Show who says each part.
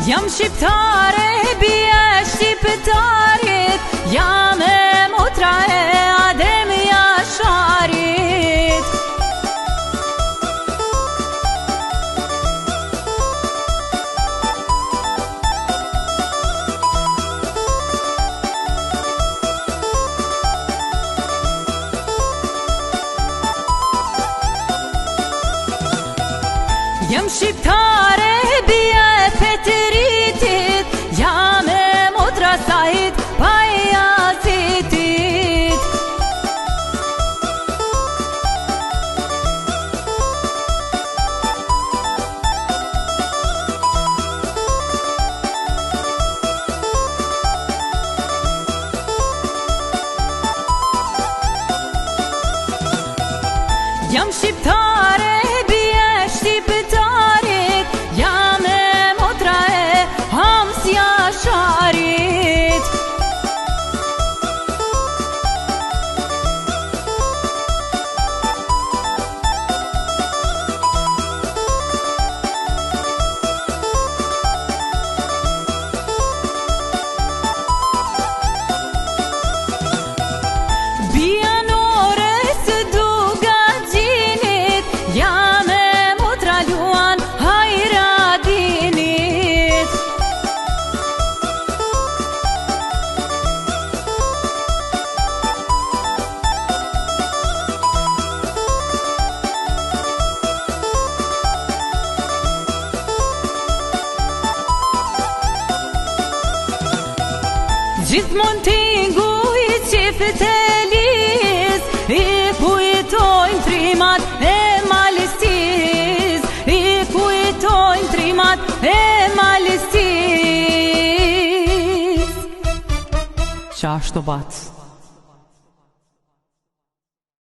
Speaker 1: Jam shqiptare, bie shqiptarit, jam e motra e Adem Jasharit. Jam shqiptare, bie Petritit, jam e motra Sait Pajazitit. Jam shqiptare, bie shqiptarit, jam e motra e Hams Jasharit. Bianore së duga gjinit, jam e motra Luan Hajradinit. Gjithmonë t'ingujt qifit e lis, I kujtojnë trimat e Malistis, I kujtojnë trimat e Malistis. Qashtu batë.